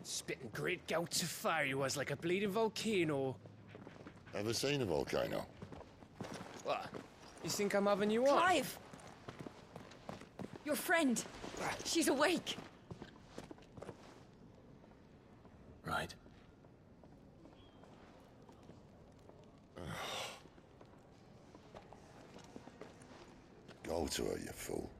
Spitting great gouts of fire he was, like a bleeding volcano. Ever seen a volcano? What? You think I'm having you on? Clive! Your friend! She's awake! Right. Go to her, you fool.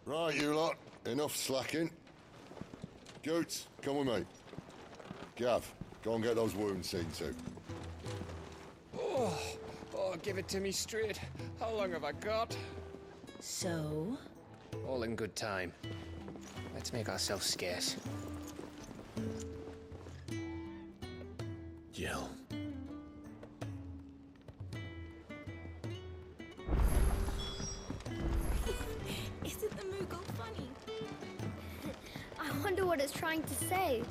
Right, you lot. Enough slacking. Goots, come with me. Gav, go and get those wounds seen to. Oh, give it to me straight. How long have I got? So? All in good time. Let's make ourselves scarce. Jill. Isn't the Moogle funny? I wonder what it's trying to say.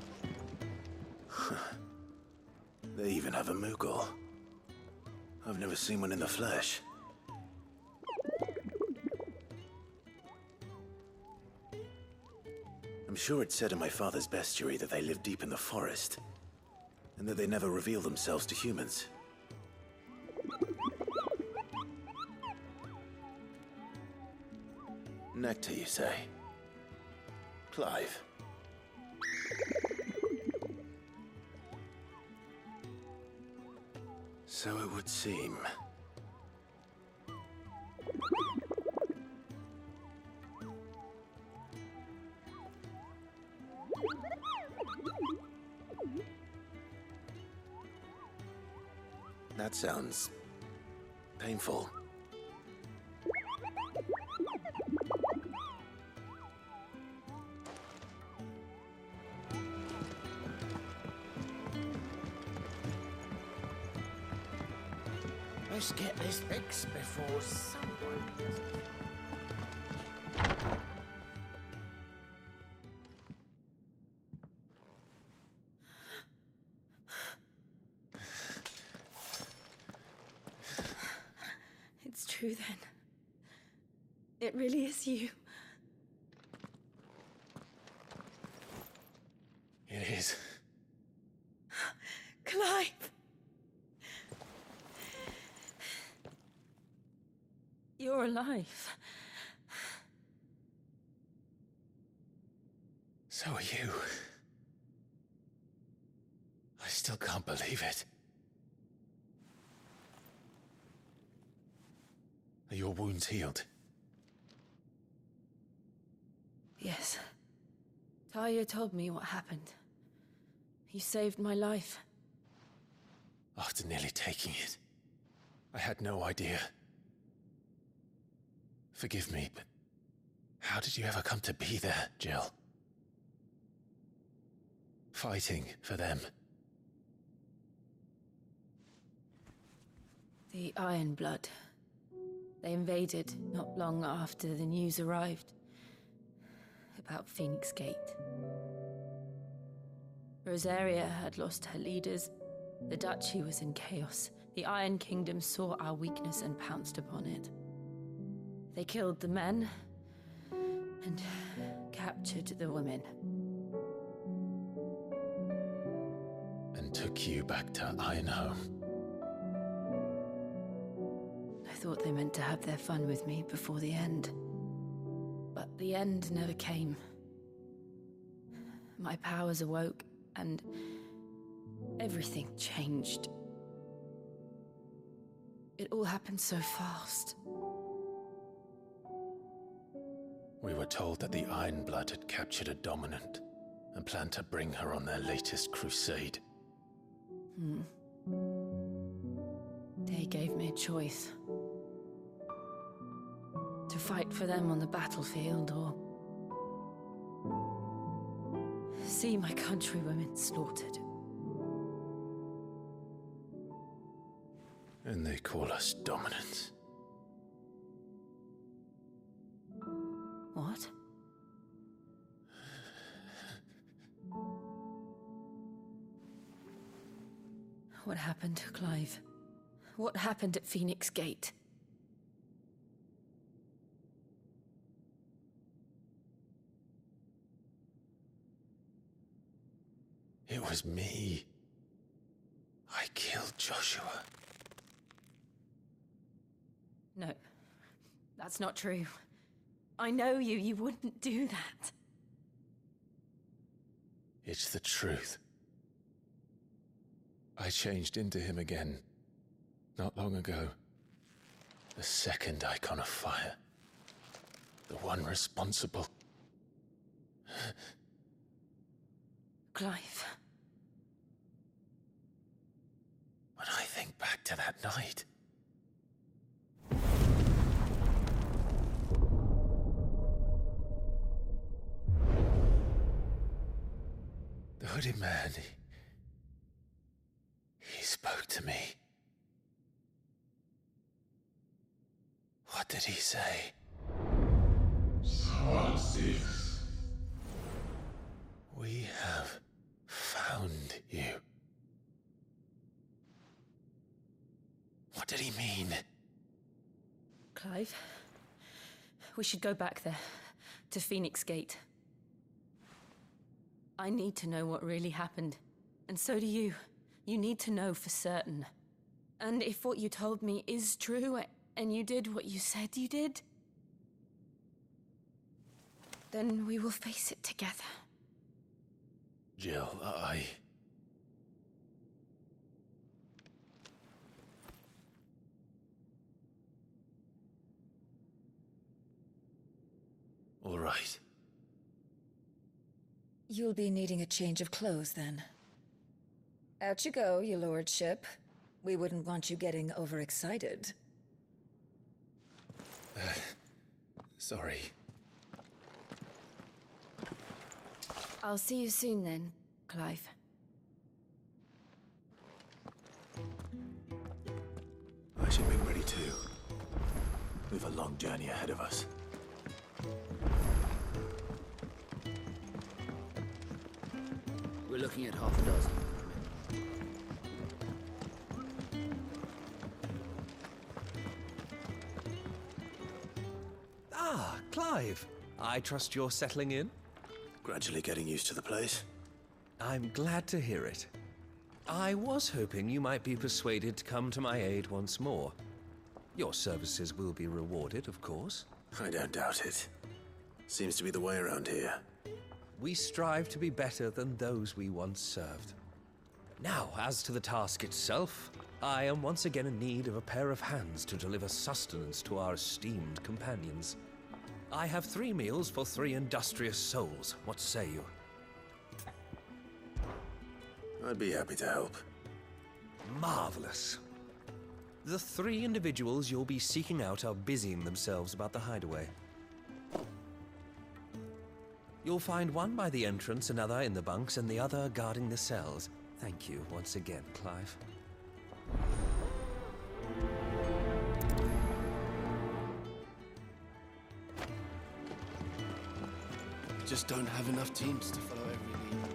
They even have a Moogle. I've never seen one in the flesh. I'm sure it said in my father's bestiary that they live deep in the forest, and that they never reveal themselves to humans. Nectar, you say? Clive. So it would seem. That sounds painful. Let's get this fixed before someone... It's true then. It really is you. It is. Clive! You're alive. So are you. I still can't believe it. Are your wounds healed? Yes. Talia told me what happened. You saved my life. After nearly taking it, I had no idea. Forgive me, but how did you ever come to be there, Jill? Fighting for them. The Iron Blood. They invaded not long after the news arrived about Phoenix Gate. Rosaria had lost her leaders. The Duchy was in chaos. The Iron Kingdom saw our weakness and pounced upon it. They killed the men and captured the women. And took you back to Ironhome. I thought they meant to have their fun with me before the end. But the end never came. My powers awoke, and everything changed. It all happened so fast. We were told that the Iron Blood had captured a dominant and planned to bring her on their latest crusade. They gave me a choice. To fight for them on the battlefield, or see my countrywomen slaughtered. And they call us dominants. What? What happened to Clive? What happened at Phoenix Gate? It was me. I killed Joshua. No, that's not true. I know you. You wouldn't do that. It's the truth. I changed into him again, not long ago. The second icon of fire. The one responsible. Clive. When I think back to that night... The hooded man, he spoke to me. What did he say? XVI. We have found you. What did he mean? Clive, we should go back there, to Phoenix Gate. I need to know what really happened, and so do you. You need to know for certain. And if what you told me is true, and you did what you said you did, then we will face it together. Jill, All right. You'll be needing a change of clothes, then. Out you go, your lordship. We wouldn't want you getting overexcited. Sorry. I'll see you soon then, Clive. I should make ready too. We've a long journey ahead of us. We're looking at half a dozen. Ah, Clive. I trust you're settling in? Gradually getting used to the place. I'm glad to hear it. I was hoping you might be persuaded to come to my aid once more. Your services will be rewarded, of course. I don't doubt it. Seems to be the way around here. We strive to be better than those we once served. Now, as to the task itself, I am once again in need of a pair of hands to deliver sustenance to our esteemed companions. I have 3 meals for 3 industrious souls. What say you? I'd be happy to help. Marvelous. The 3 individuals you'll be seeking out are busying themselves about the Hideaway. You'll find one by the entrance, another in the bunks, and the other guarding the cells. Thank you once again, Clive. We just don't have enough teams to follow every lead.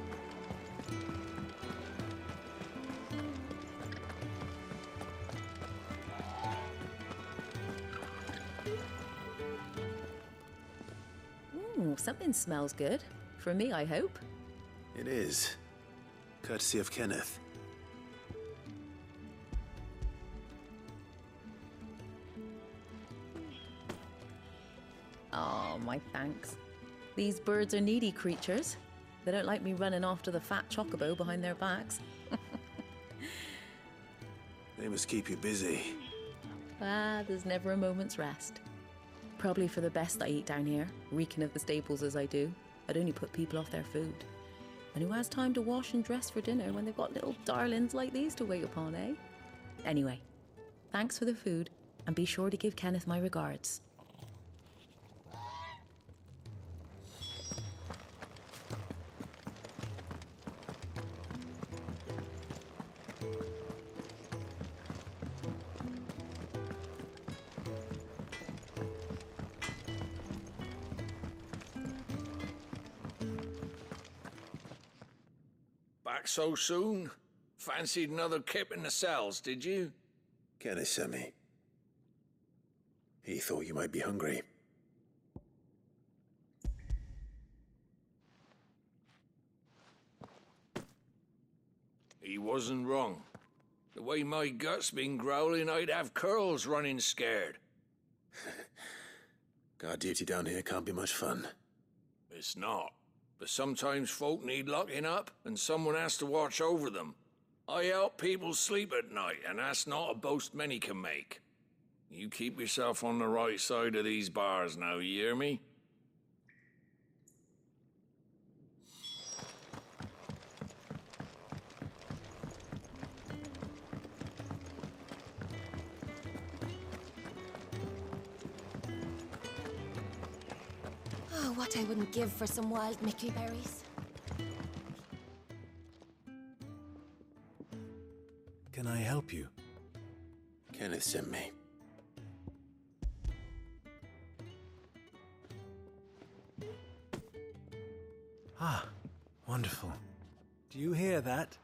Ooh, something smells good. For me, I hope. It is. Courtesy of Kenneth. Oh, my thanks. These birds are needy creatures. They don't like me running after the fat chocobo behind their backs. They must keep you busy. Ah, there's never a moment's rest. Probably for the best I eat down here, reeking of the stables as I do. I'd only put people off their food. And who has time to wash and dress for dinner when they've got little darlings like these to wait upon, eh? Anyway, thanks for the food, and be sure to give Kenneth my regards. Back so soon? Fancied another kip in the cells, did you? Kenneth sent me. He thought you might be hungry. He wasn't wrong. The way my gut's been growling, I'd have curls running scared. Guard duty down here can't be much fun. It's not. But sometimes folk need locking up, and someone has to watch over them. I help people sleep at night, and that's not a boast many can make. You keep yourself on the right side of these bars now, you hear me? Oh, what I wouldn't give for some wild Mickey berries. Can I help you? Kenneth sent me. Ah, wonderful. Do you hear that?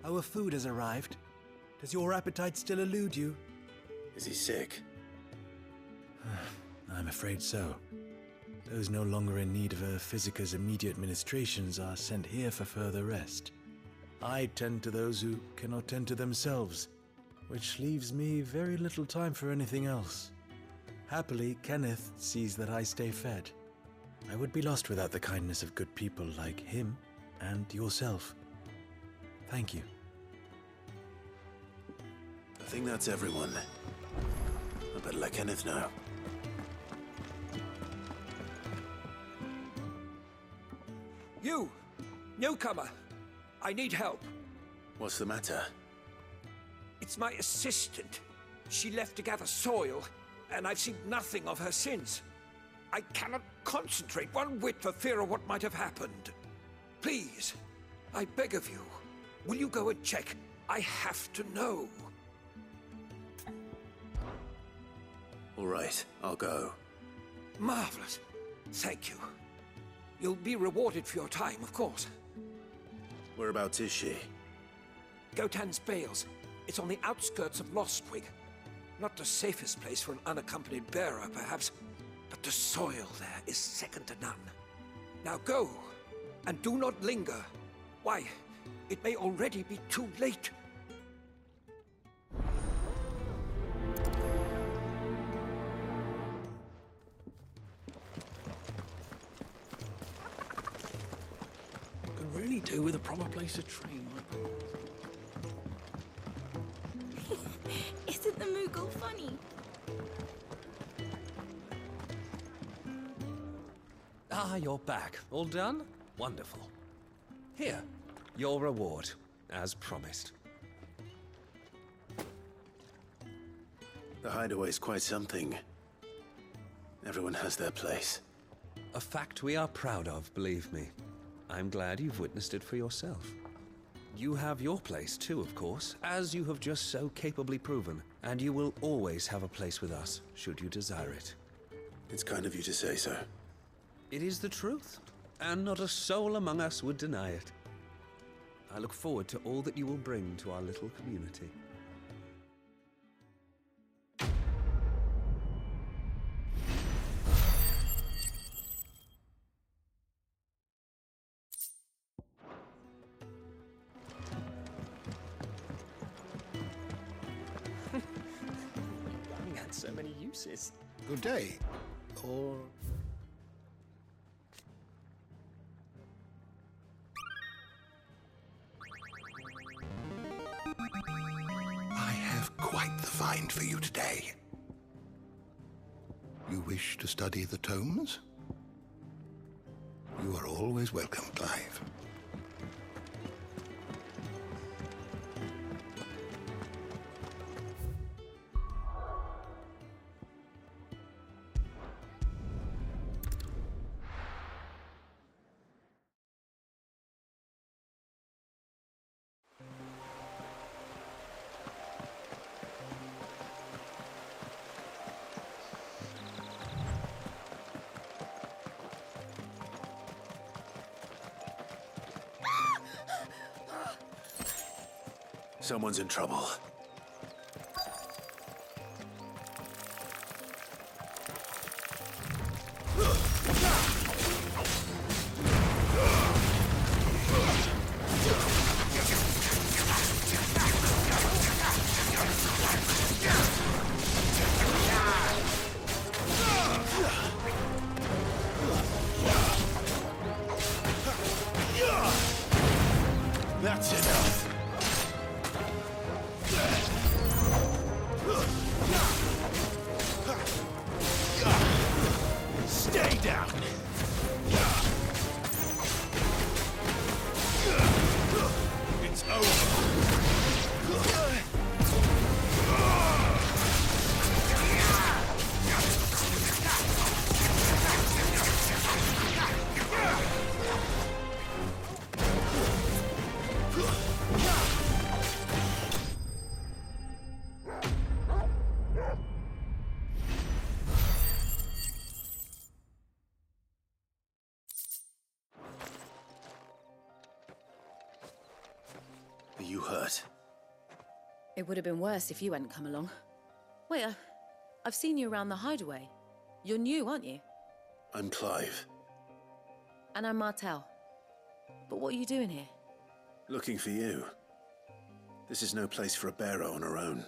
Our food has arrived. Does your appetite still elude you? Is he sick? I'm afraid so. Those no longer in need of a Physica's immediate ministrations are sent here for further rest. I tend to those who cannot tend to themselves, which leaves me very little time for anything else. Happily, Kenneth sees that I stay fed. I would be lost without the kindness of good people like him and yourself. Thank you. I think that's everyone. I better let Kenneth know. You! Newcomer! I need help. What's the matter? It's my assistant. She left to gather soil, and I've seen nothing of her since. I cannot concentrate one whit for fear of what might have happened. Please, I beg of you, will you go and check? I have to know. All right, I'll go. Marvelous. Thank you. You'll be rewarded for your time, of course. Whereabouts is she? Gotan's Bales. It's on the outskirts of Lostwig. Not the safest place for an unaccompanied bearer, perhaps, but the soil there is second to none. Now go, and do not linger. Why, it may already be too late. Could really do with a proper place to train. Isn't the Moogle funny? Ah, you're back. All done? Wonderful. Here, your reward, as promised. The Hideaway's quite something. Everyone has their place. A fact we are proud of, believe me. I'm glad you've witnessed it for yourself. You have your place too, of course, as you have just so capably proven, and you will always have a place with us, should you desire it. It's kind of you to say so. It is the truth, and not a soul among us would deny it. I look forward to all that you will bring to our little community. Had so many uses. Good day. Or... I have quite the find for you today. You wish to study the tomes? You are always welcome, Clive. Someone's in trouble. you hurt? It would have been worse if you hadn't come along. Wait, I've seen you around the Hideaway. You're new, aren't you? I'm Clive. And I'm Martel. But what are you doing here? Looking for you. This is no place for a bearer on her own.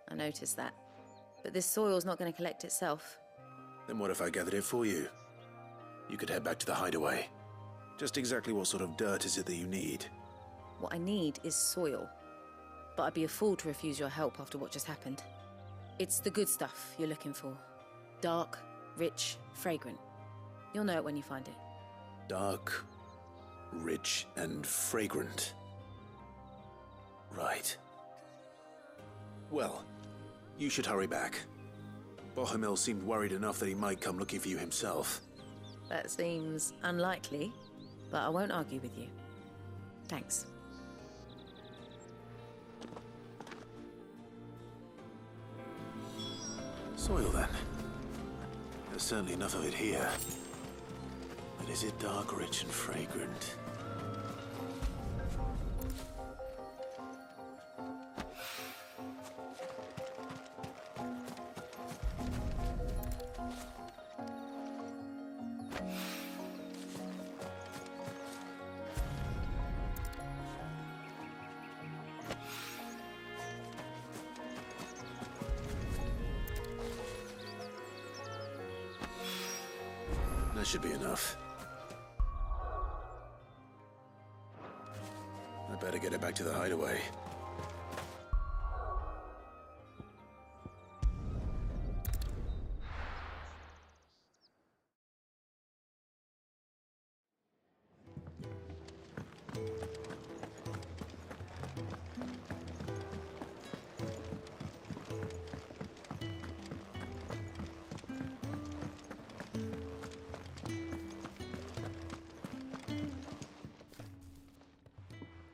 I noticed that. But this soil's not going to collect itself. Then what if I gathered it for you? You could head back to the Hideaway. Just exactly what sort of dirt is it that you need? What I need is soil. But I'd be a fool to refuse your help after what just happened. It's the good stuff you're looking for. Dark, rich, fragrant. You'll know it when you find it. Dark, rich, and fragrant. Right. Well, you should hurry back. Bohemil seemed worried enough that he might come looking for you himself. That seems unlikely, but I won't argue with you. Thanks. Soil, then. There's certainly enough of it here. But is it dark, rich, and fragrant? That should be enough. I better get it back to the Hideaway.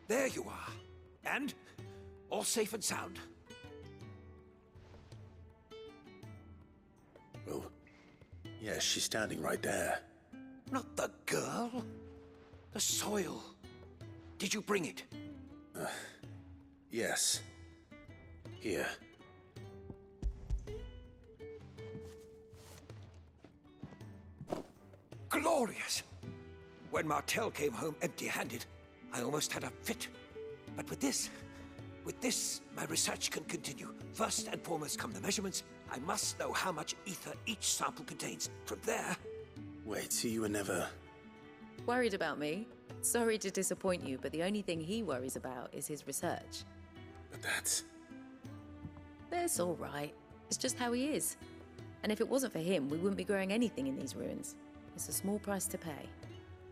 There you are. And all safe and sound. Well, yes, she's standing right there. Not the girl. The soil. Did you bring it? Yes. Here. Glorious! When Martel came home empty-handed, I almost had a fit. But with this, my research can continue. First and foremost come the measurements. I must know how much ether each sample contains. From there... Wait, so you were never... Worried about me? Sorry to disappoint you, but the only thing he worries about is his research. But that's... That's all right. It's just how he is. And if it wasn't for him, we wouldn't be growing anything in these ruins. It's a small price to pay.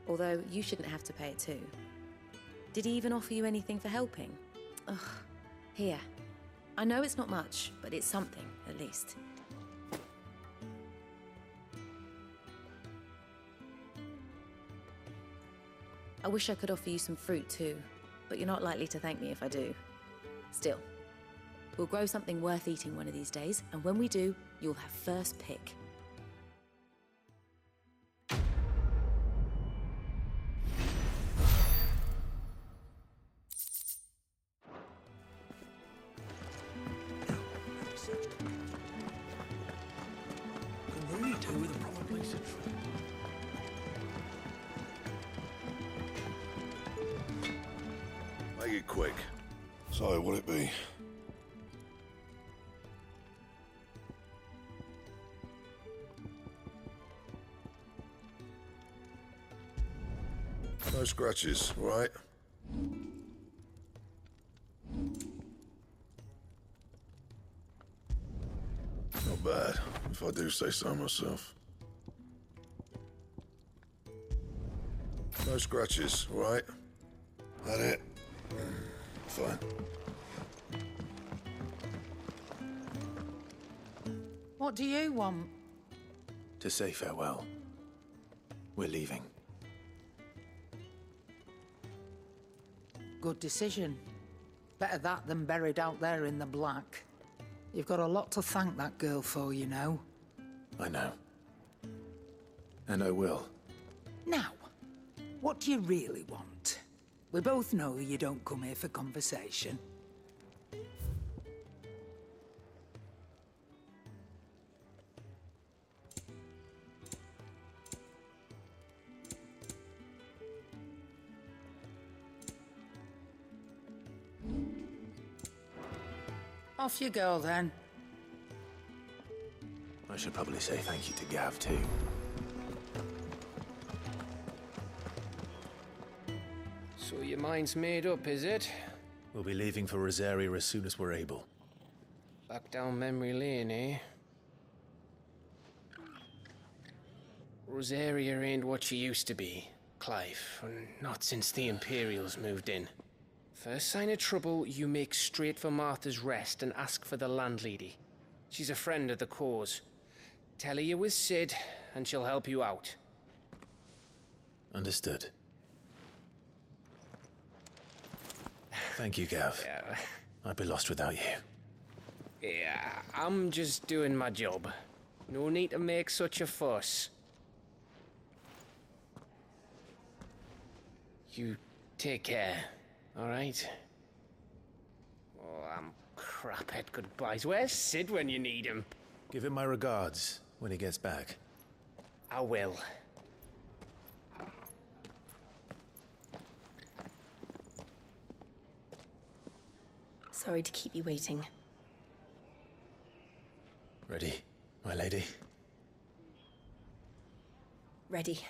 Although, you shouldn't have to pay it too. Did he even offer you anything for helping? Ugh. Here. I know it's not much, but it's something, at least. I wish I could offer you some fruit too, but you're not likely to thank me if I do. Still, we'll grow something worth eating one of these days, and when we do, you'll have first pick. Make it quick. So, what'll it be? No scratches, right? Not bad, if I do say so myself. No scratches, right? That it? Fine. What do you want? To say farewell. We're leaving. Good decision. Better that than buried out there in the black. You've got a lot to thank that girl for, you know. I know. And I will. Now, what do you really want? We both know you don't come here for conversation. Off you go, then. I should probably say thank you to Gav, too. So your mind's made up, is it? We'll be leaving for Rosaria as soon as we're able. Back down memory lane, eh? Rosaria ain't what she used to be, Clive. Not since the Imperials moved in. First sign of trouble, you make straight for Martha's Rest and ask for the landlady. She's a friend of the cause. Tell her you was Sid, and she'll help you out. Understood. Thank you, Gav. Yeah. I'd be lost without you. Yeah, I'm just doing my job. No need to make such a fuss. You take care, all right? Oh, I'm crap at goodbyes. Where's Sid when you need him? Give him my regards when he gets back. I will. Sorry to keep you waiting. Ready, my lady? Ready.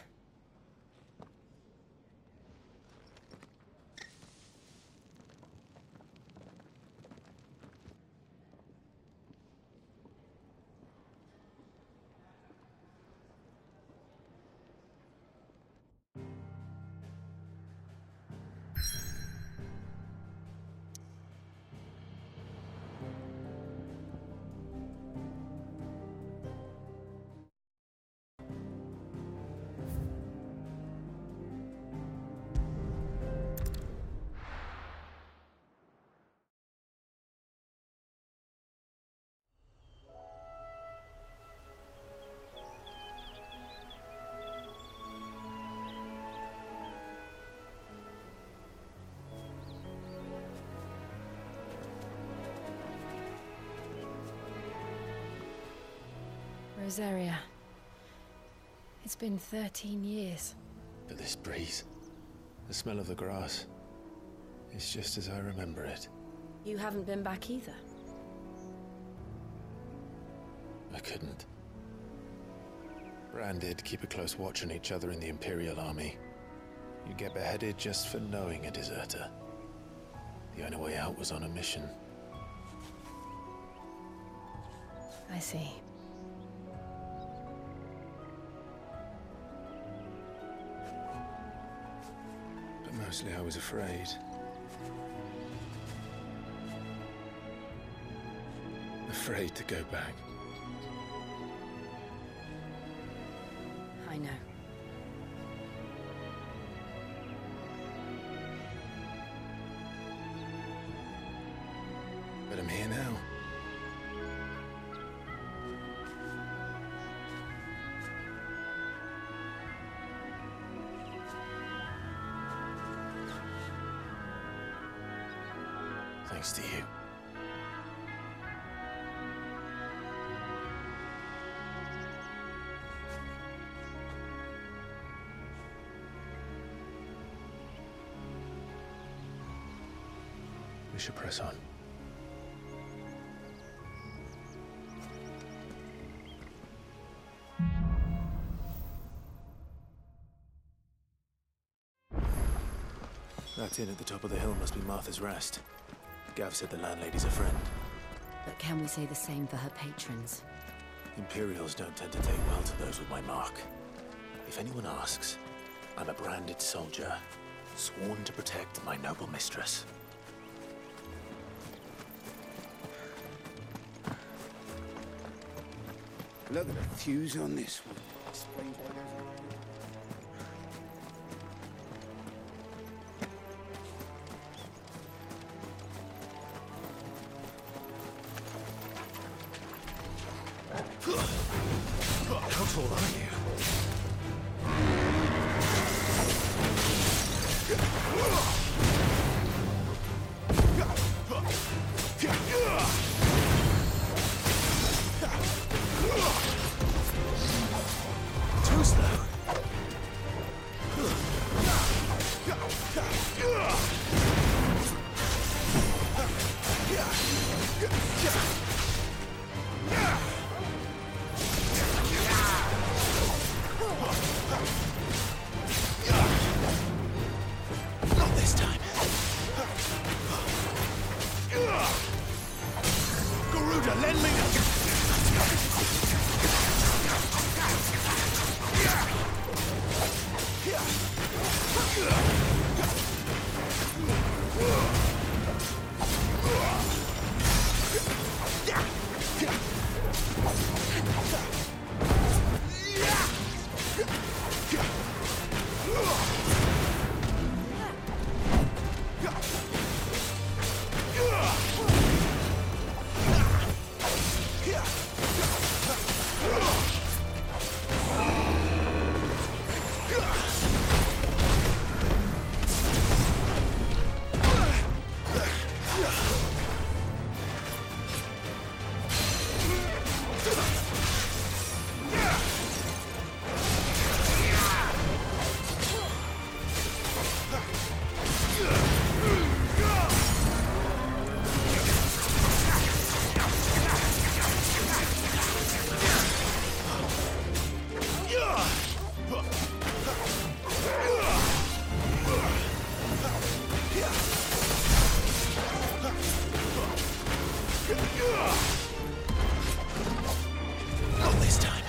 Rosaria. It's been 13 years. But this breeze, the smell of the grass, it's just as I remember it. You haven't been back either. I couldn't. Bran did keep a close watch on each other in the Imperial Army. You get beheaded just for knowing a deserter. The only way out was on a mission. I see. But mostly I was afraid. Afraid to go back. I know. But I'm here now. Thanks to you. We should press on. That inn at the top of the hill must be Martha's Rest. Gav said the landlady's a friend. But can we say the same for her patrons? Imperials don't tend to take well to those with my mark. If anyone asks, I'm a branded soldier, sworn to protect my noble mistress. Look at the fuse on this one. Explains why there's How tall are you? Not this time.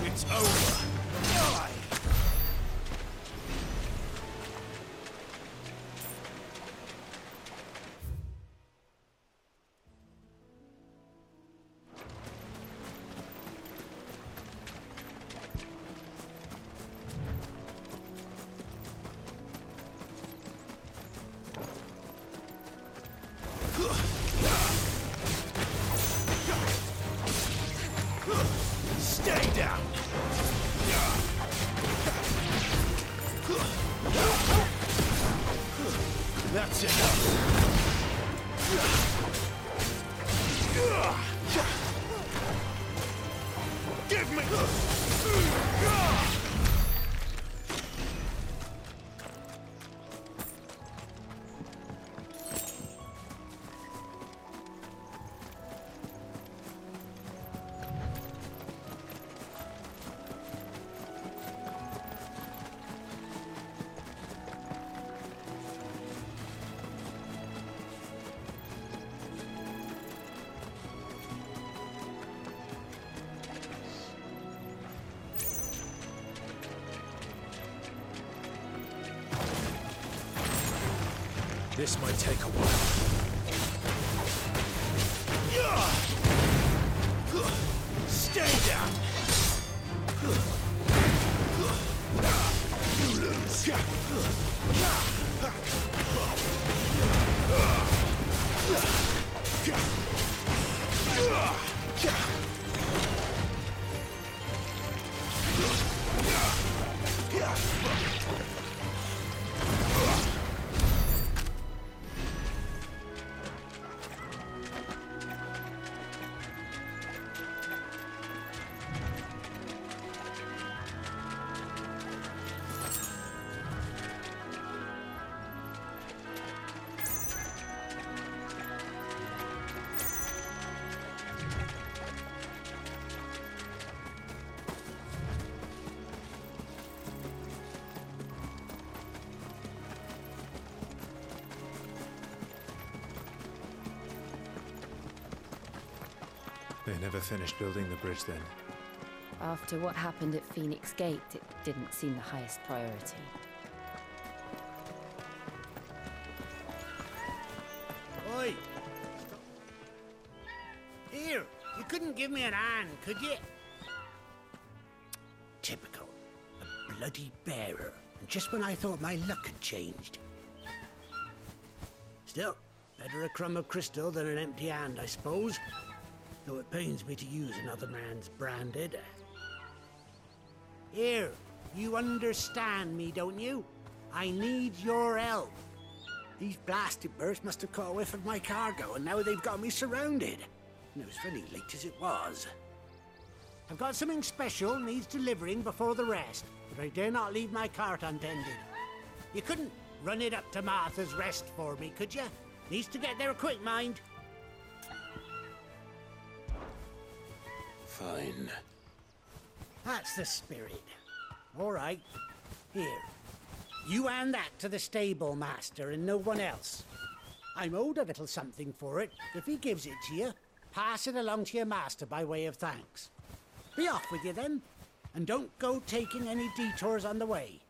It's over. Die. Stay down. That's enough. Give me. This might take a while. Stay down. You lose. They never finished building the bridge then. After what happened at Phoenix Gate, it didn't seem the highest priority. Oi! Here, you couldn't give me an hand, could you? Typical. A bloody bearer. And just when I thought my luck had changed. Still, better a crumb of crystal than an empty hand, I suppose. Though it pains me to use another man's branded. Here, you understand me, don't you? I need your help. These blasted birds must have caught a whiff of my cargo, and now they've got me surrounded. And it was very late as it was. I've got something special needs delivering before the rest, but I dare not leave my cart untended. You couldn't run it up to Martha's Rest for me, could you? Needs to get there quick, mind. Fine. That's the spirit. All right. Here. You hand that to the stable master and no one else. I'm owed a little something for it. If he gives it to you, pass it along to your master by way of thanks. Be off with you then, and don't go taking any detours on the way.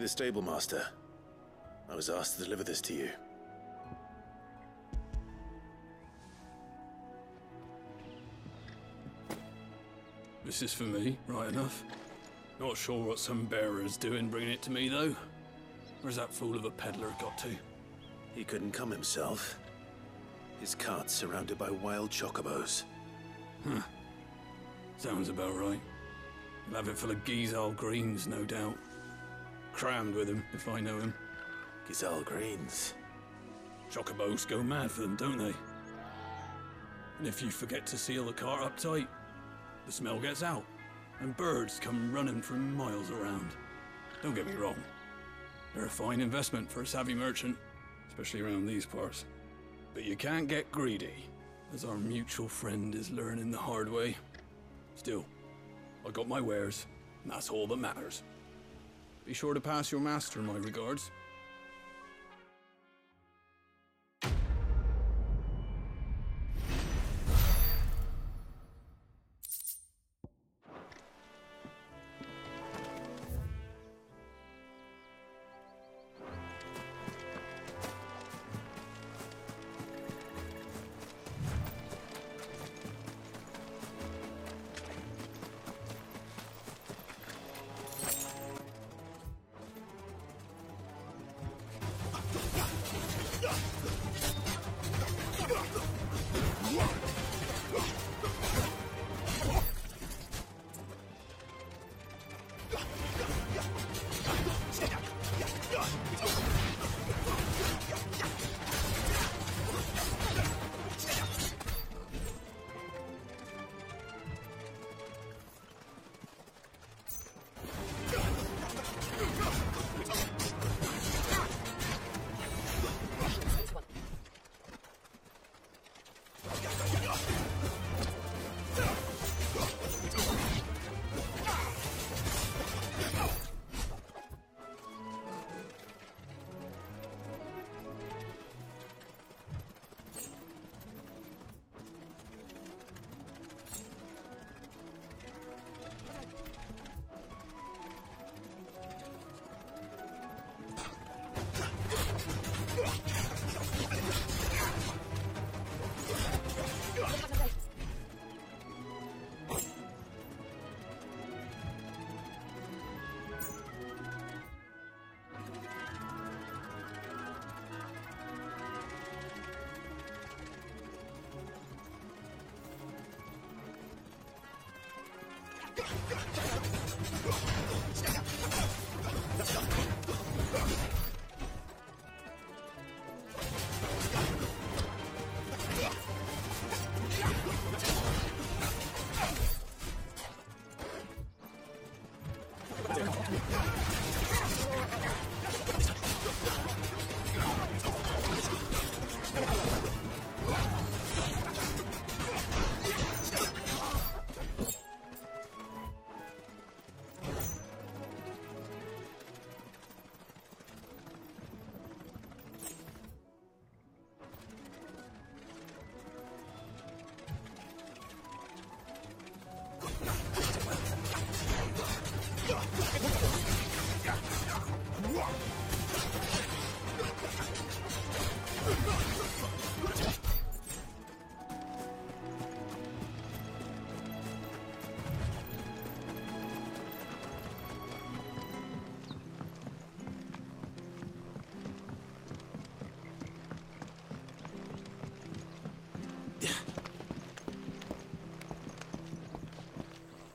the stable master. I was asked to deliver this to you. This is for me, right enough. Not sure what some bearer's doing bringing it to me, though. Where's that fool of a peddler got to? He couldn't come himself. His cart's surrounded by wild chocobos. Huh. Sounds about right. He'll have it full of Gizal greens, no doubt. Crammed with him, if I know him. Gizal greens? Chocobos go mad for them, don't they? And if you forget to seal the cart up tight, the smell gets out, and birds come running from miles around. Don't get me wrong. They're a fine investment for a savvy merchant, especially around these parts. But you can't get greedy, as our mutual friend is learning the hard way. Still, I got my wares, and that's all that matters. Be sure to pass your master my regards.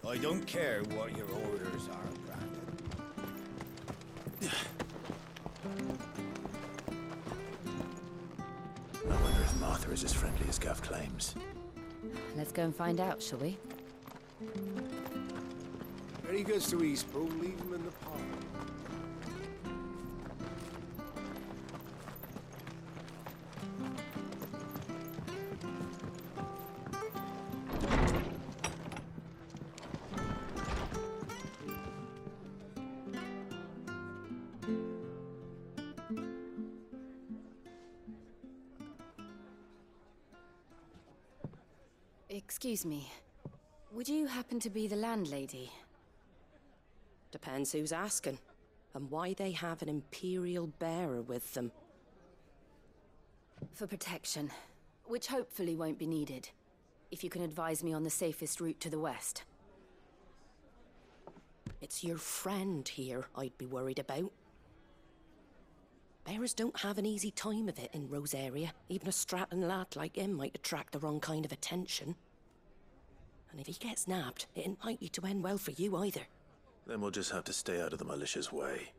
I don't care what your orders are, Brandon. I wonder if Martha is as friendly as Gav claims. Let's go and find out, shall we? When he goes to Eastbourne, leave him in the park. Excuse me. Would you happen to be the landlady? Depends who's asking. and why they have an Imperial bearer with them. For protection, which hopefully won't be needed. If you can advise me on the safest route to the west. It's your friend here I'd be worried about. Bearers don't have an easy time of it in Rose area. Even a Stratton lad like him might attract the wrong kind of attention. And if he gets nabbed, it ain't likely to end well for you either. Then we'll just have to stay out of the malicious way.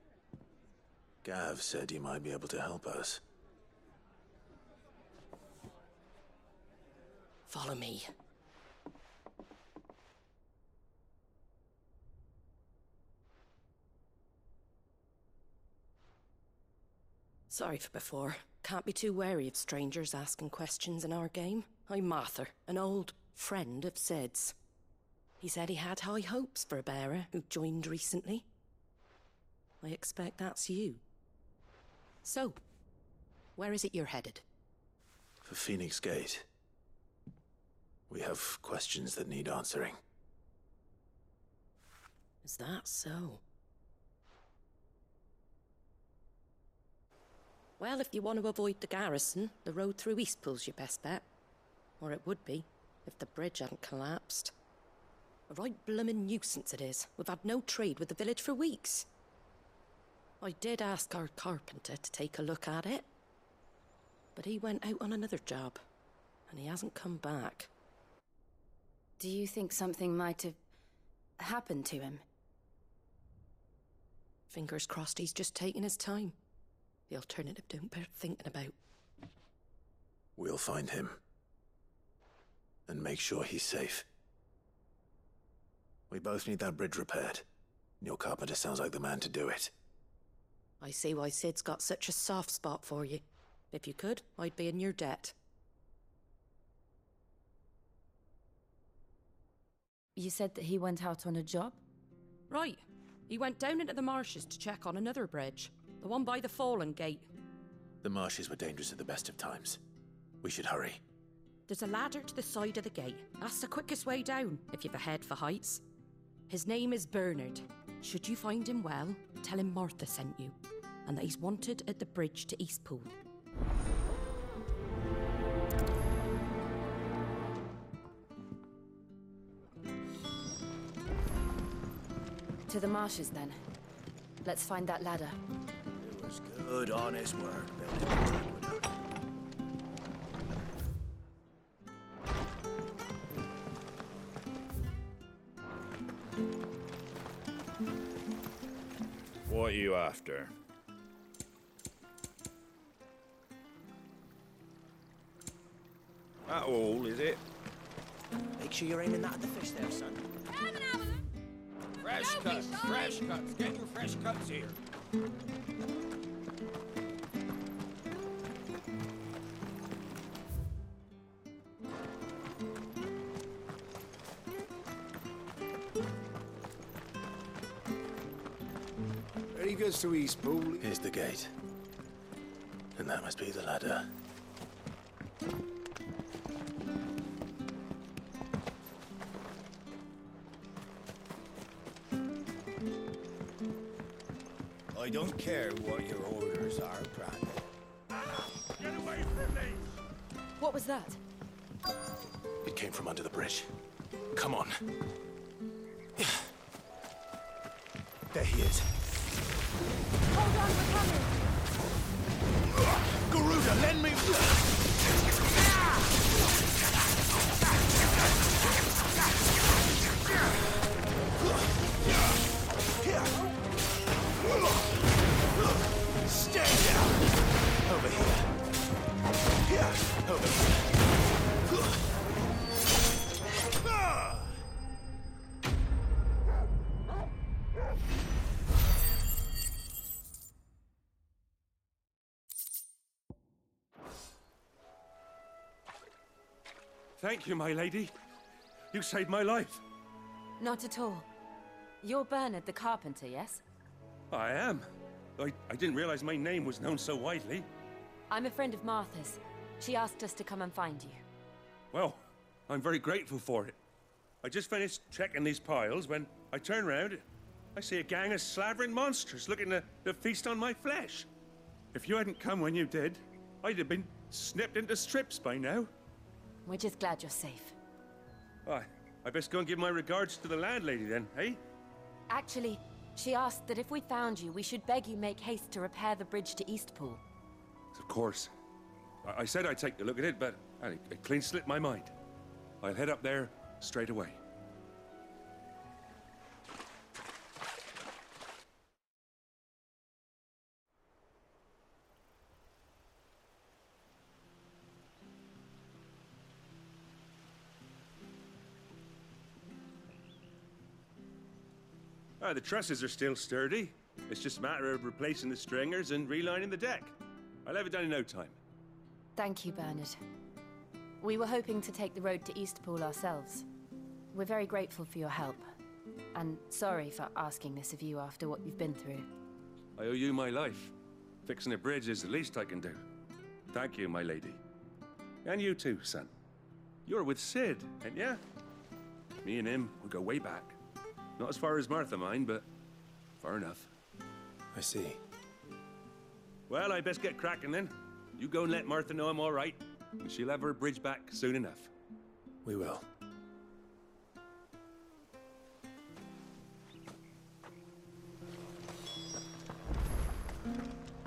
Gav said you might be able to help us. Follow me. Sorry for before. Can't be too wary of strangers asking questions in our game. I'm Martha, an old friend of Sid's. He said he had high hopes for a bearer who joined recently. I expect that's you. So, where is it you're headed? For Phoenix Gate. We have questions that need answering. Is that so? Well, if you want to avoid the garrison, the road through Eastpool's your best bet. Or it would be, if the bridge hadn't collapsed. A right bloomin' nuisance it is. We've had no trade with the village for weeks. I did ask our carpenter to take a look at it. But he went out on another job, and he hasn't come back. Do you think something might have happened to him? Fingers crossed he's just taking his time. The alternative don't bear thinking about. We'll find him. And make sure he's safe. We both need that bridge repaired. Your carpenter sounds like the man to do it. I see why Sid's got such a soft spot for you. If you could, I'd be in your debt. You said that he went out on a job? Right. He went down into the marshes to check on another bridge. The one by the Fallen Gate. The marshes were dangerous at the best of times. We should hurry. There's a ladder to the side of the gate. That's the quickest way down, if you've a head for heights. His name is Bernard. Should you find him well, tell him Martha sent you, and that he's wanted at the bridge to Eastpool. To the marshes, then. Let's find that ladder. It was good, honest work, building. What are you after? That all, is it? Make sure you're aiming that at the fish there, son. Fresh cuts, fresh cuts. Get your fresh cuts here. Ready goes to Eastpool. Here's the gate. And that must be the ladder. I don't care what your orders are, Brandon. Get away from me! What was that? It came from under the bridge. Come on. There he is. Hold on, we're coming! Garuda, lend me... Stay down! Over here. Yeah, over here. Thank you, my lady. You saved my life. Not at all. You're Bernard the carpenter, yes? I am. I didn't realize my name was known so widely. I'm a friend of Martha's. She asked us to come and find you. Well, I'm very grateful for it. I just finished checking these piles when I turned around I see a gang of slavering monsters looking to feast on my flesh. If you hadn't come when you did, I'd have been snipped into strips by now. We're just glad you're safe. I best go and give my regards to the landlady then, eh? Actually, she asked that if we found you, we should beg you make haste to repair the bridge to Eastpool. Of course. I said I'd take a look at it, but it clean slipped my mind. I'll head up there straight away. The trusses are still sturdy. It's just a matter of replacing the stringers and relining the deck. I'll have it done in no time. Thank you, Bernard. We were hoping to take the road to Eastpool ourselves. We're very grateful for your help. And sorry for asking this of you after what you've been through. I owe you my life. Fixing a bridge is the least I can do. Thank you, my lady. And you too, son. You're with Sid, ain't ya? Me and him, we go way back. Not as far as Martha, mind, but far enough. I see. Well, I best get cracking then. You go and let Martha know I'm all right, and she'll have her bridge back soon enough. We will.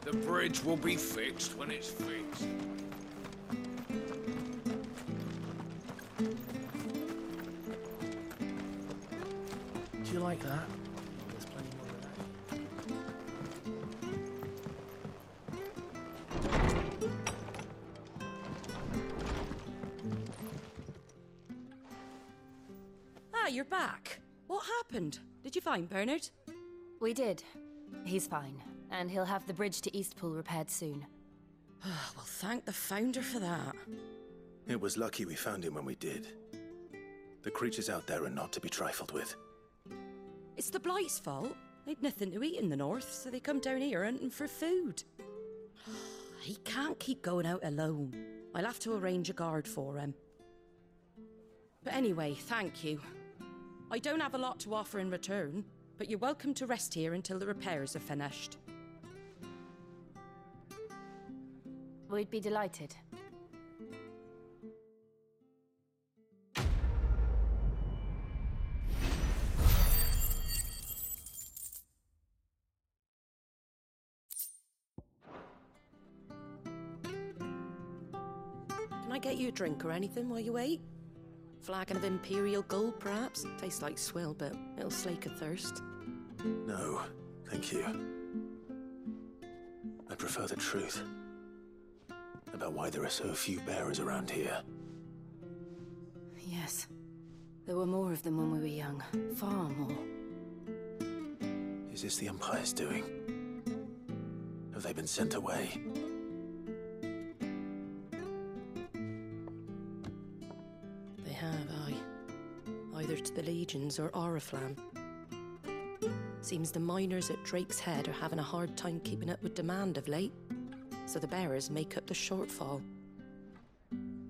The bridge will be fixed when it's fixed. Do you like that? There's plenty more of that. Ah, you're back. What happened? Did you find Bernard? We did. He's fine, and he'll have the bridge to Eastpool repaired soon. Well, thank the Founder for that. It was lucky we found him when we did. The creatures out there are not to be trifled with. It's the Blight's fault. They'd nothing to eat in the north, so they come down here hunting for food. He can't keep going out alone. I'll have to arrange a guard for him. But anyway, thank you. I don't have a lot to offer in return, but you're welcome to rest here until the repairs are finished. We'd be delighted. Can I get you a drink or anything while you wait? Flagon of Imperial Gold, perhaps? Tastes like swill, but it'll slake a thirst. No, thank you. I prefer the truth. About why there are so few bearers around here. Yes. There were more of them when we were young. Far more. Is this the Empire's doing? Have they been sent away? They have, aye. Either to the Legions or Oriflamme. Seems the miners at Drake's Head are having a hard time keeping up with demand of late, so the bearers make up the shortfall.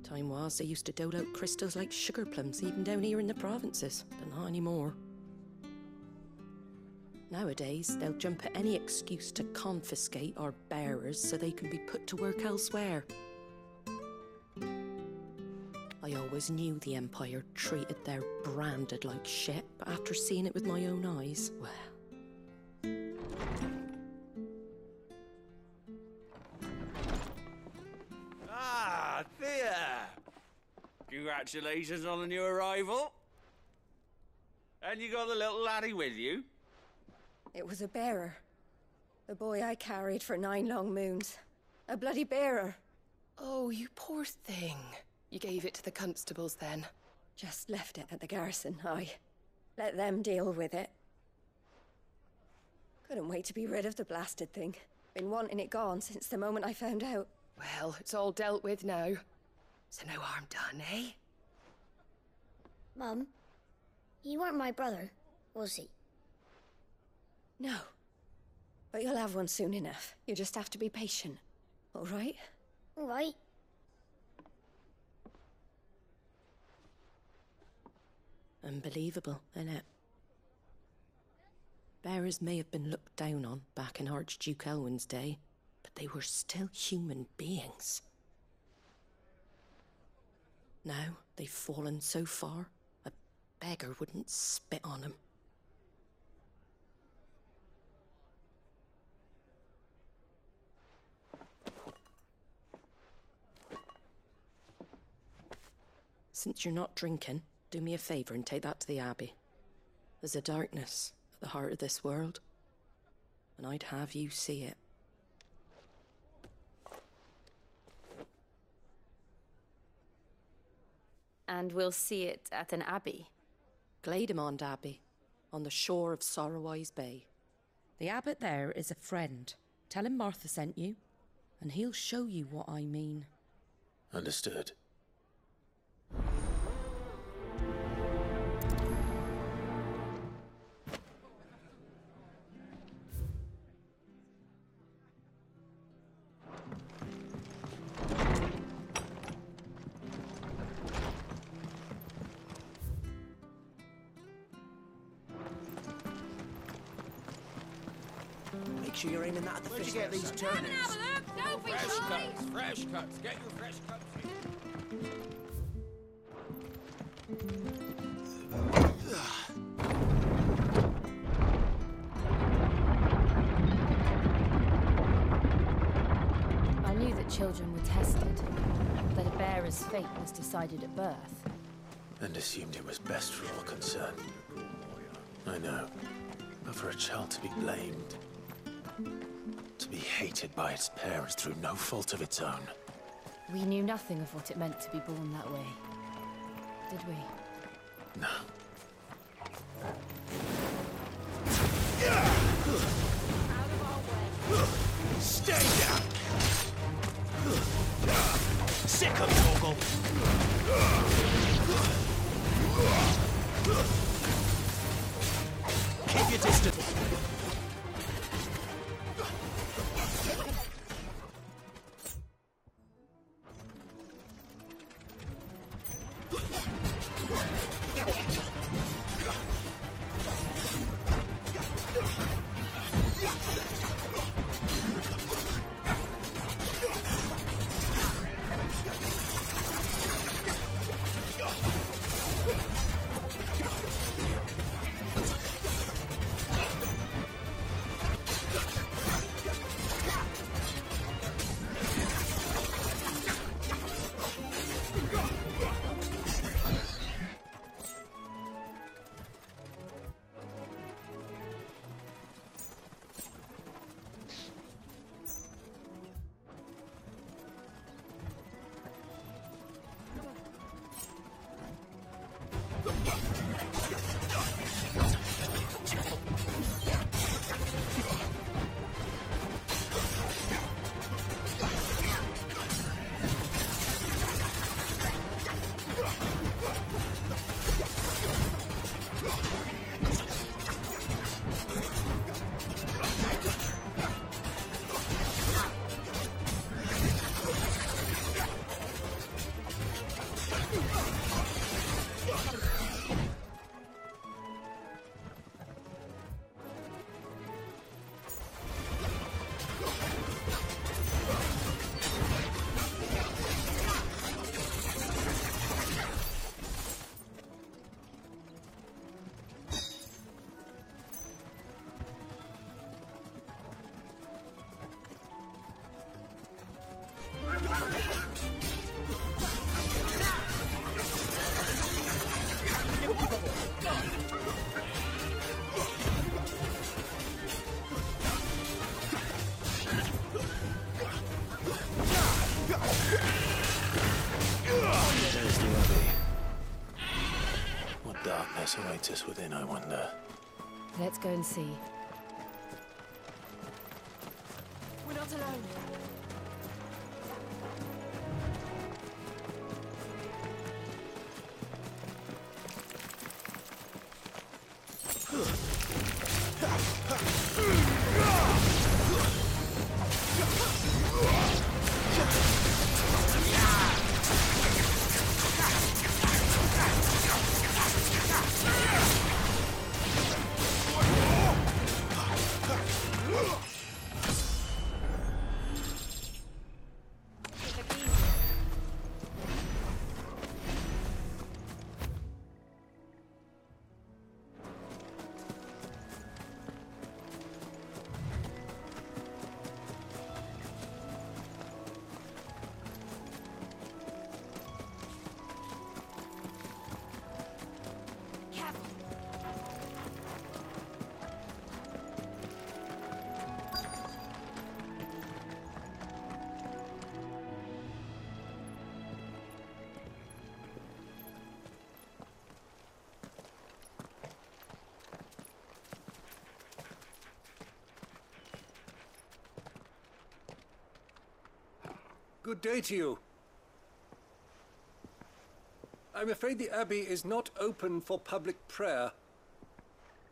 Time was they used to dole out crystals like sugar plums even down here in the provinces, but not anymore. Nowadays, they'll jump at any excuse to confiscate our bearers so they can be put to work elsewhere. I always knew the Empire treated their branded like shit, but after seeing it with my own eyes, well... Ah, Thea! Congratulations on the new arrival. And you got the little laddie with you? It was a bearer. The boy I carried for 9 long moons. A bloody bearer. Oh, you poor thing. You gave it to the constables then? Just left it at the garrison, aye. Let them deal with it. Couldn't wait to be rid of the blasted thing. Been wanting it gone since the moment I found out. Well, it's all dealt with now. So no harm done, eh? Mum, you weren't my brother, was he? No. But you'll have one soon enough. You just have to be patient. All right? All right. Unbelievable, innit? Bearers may have been looked down on back in Archduke Elwin's day, but they were still human beings. Now they've fallen so far, a beggar wouldn't spit on them. Since you're not drinking, do me a favour and take that to the Abbey. There's a darkness at the heart of this world, and I'd have you see it. And we'll see it at an abbey? Glademond Abbey, on the shore of Sorrowwise Bay. The abbot there is a friend. Tell him Martha sent you, and he'll show you what I mean. Understood. Make sure you're aiming that at the Where'd you get these turnips? Fresh cuts, fresh cuts. Get your fresh cuts. I knew that children were tested, that a bearer's fate was decided at birth. And assumed it was best for all concerned. I know. But for a child to be blamed, to be hated by its parents through no fault of its own. We knew nothing of what it meant to be born that way, did we? No. Stay down! Sick of Torgal! Keep your distance! Darkness awaits us within, I wonder. Let's go and see. We're not alone. Good day to you. I'm afraid the Abbey is not open for public prayer.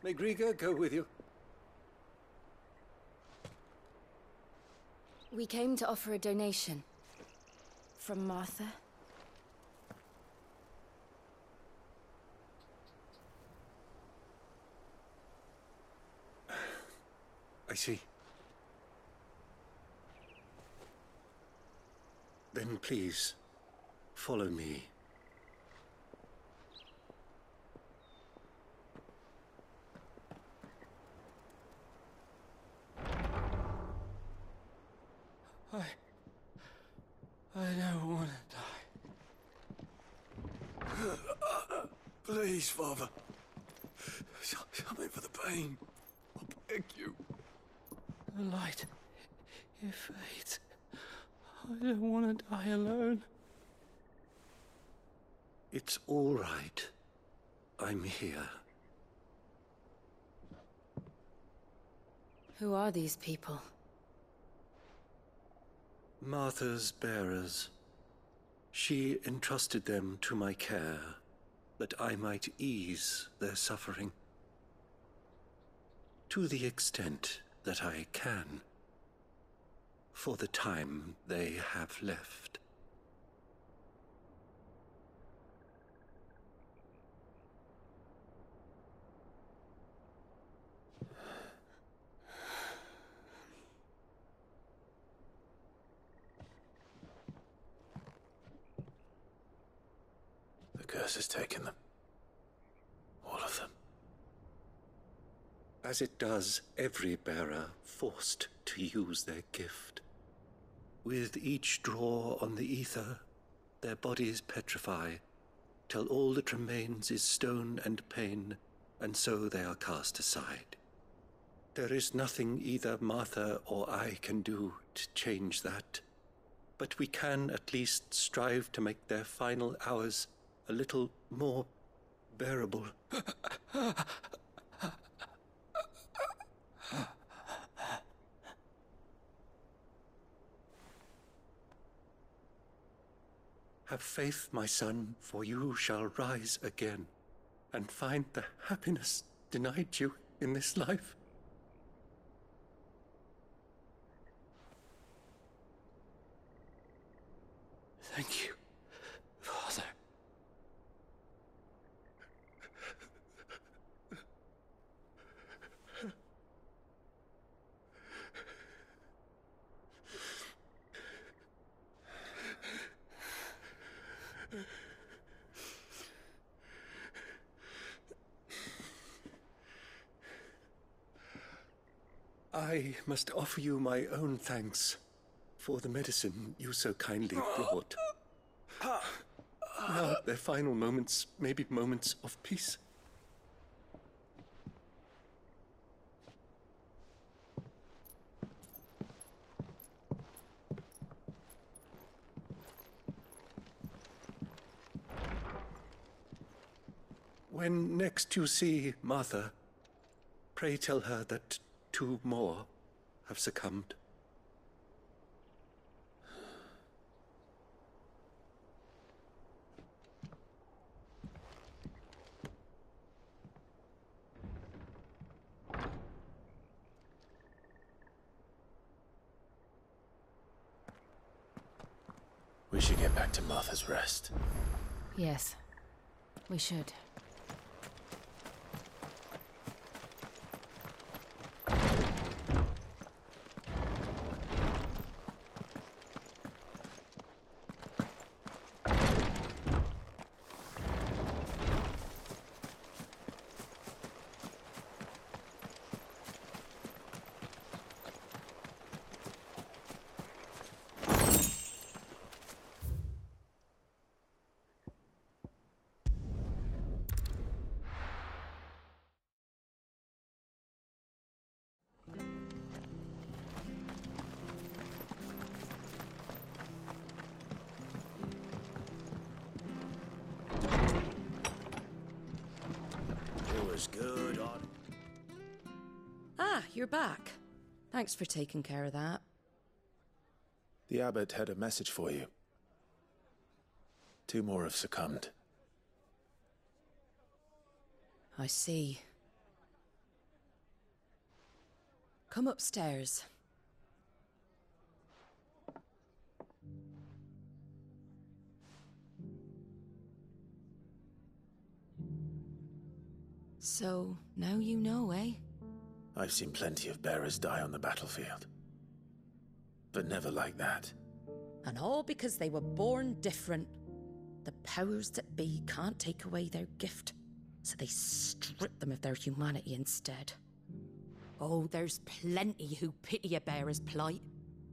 May Griga go with you? We came to offer a donation. From Martha. I see. Then please, follow me. I don't want to die. Please, Father. Something for the pain. I beg you. The light, it fades. I don't want to die alone. It's all right. I'm here. Who are these people? Martha's bearers. She entrusted them to my care, that I might ease their suffering. To the extent that I can, for the time they have left. The curse has taken them. All of them. As it does every bearer forced to use their gift. With each draw on the ether, their bodies petrify, till all that remains is stone and pain, and so they are cast aside. There is nothing either Martha or I can do to change that, but we can at least strive to make their final hours a little more bearable. Have faith, my son, for you shall rise again and find the happiness denied you in this life. Thank you, Father. I must offer you my own thanks for the medicine you so kindly brought. Now, their final moments may be moments of peace. When next you see Martha, pray tell her that 2 more have succumbed. We should get back to Martha's Rest. Yes, we should. Good on. Ah, you're back. Thanks for taking care of that. The abbot had a message for you. 2 more have succumbed. I see. Come upstairs. So, now you know, eh? I've seen plenty of bearers die on the battlefield. But never like that. And all because they were born different. The powers that be can't take away their gift, so they strip them of their humanity instead. Oh, there's plenty who pity a bearer's plight.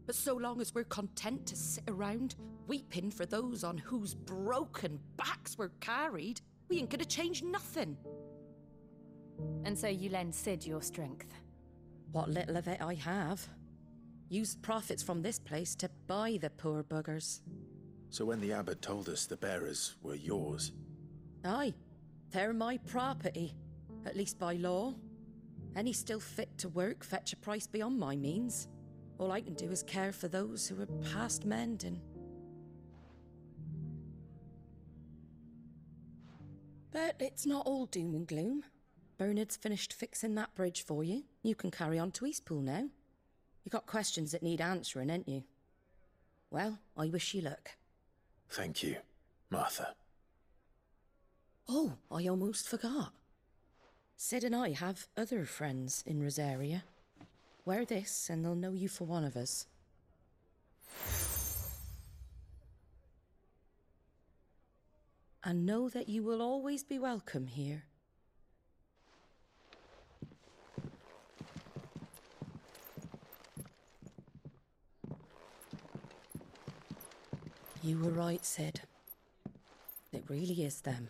But so long as we're content to sit around, weeping for those on whose broken backs we're carried, we ain't gonna change nothing. And so you lend Sid your strength? What little of it I have. Used profits from this place to buy the poor buggers. So when the abbot told us the bearers were yours... Aye, they're my property, at least by law. Any still fit to work fetch a price beyond my means. All I can do is care for those who are past mending. But it's not all doom and gloom. Bernard's finished fixing that bridge for you. You can carry on to Eastpool now. You got questions that need answering, ain't you? Well, I wish you luck. Thank you, Martha. Oh, I almost forgot. Sid and I have other friends in Rosaria. Wear this and they'll know you for one of us. And know that you will always be welcome here. You were right, Sid. It really is them.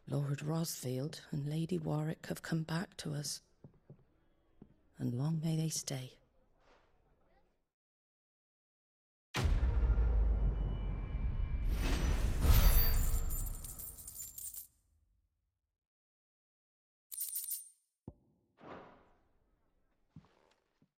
Lord Rosfield and Lady Warwick have come back to us. And long may they stay.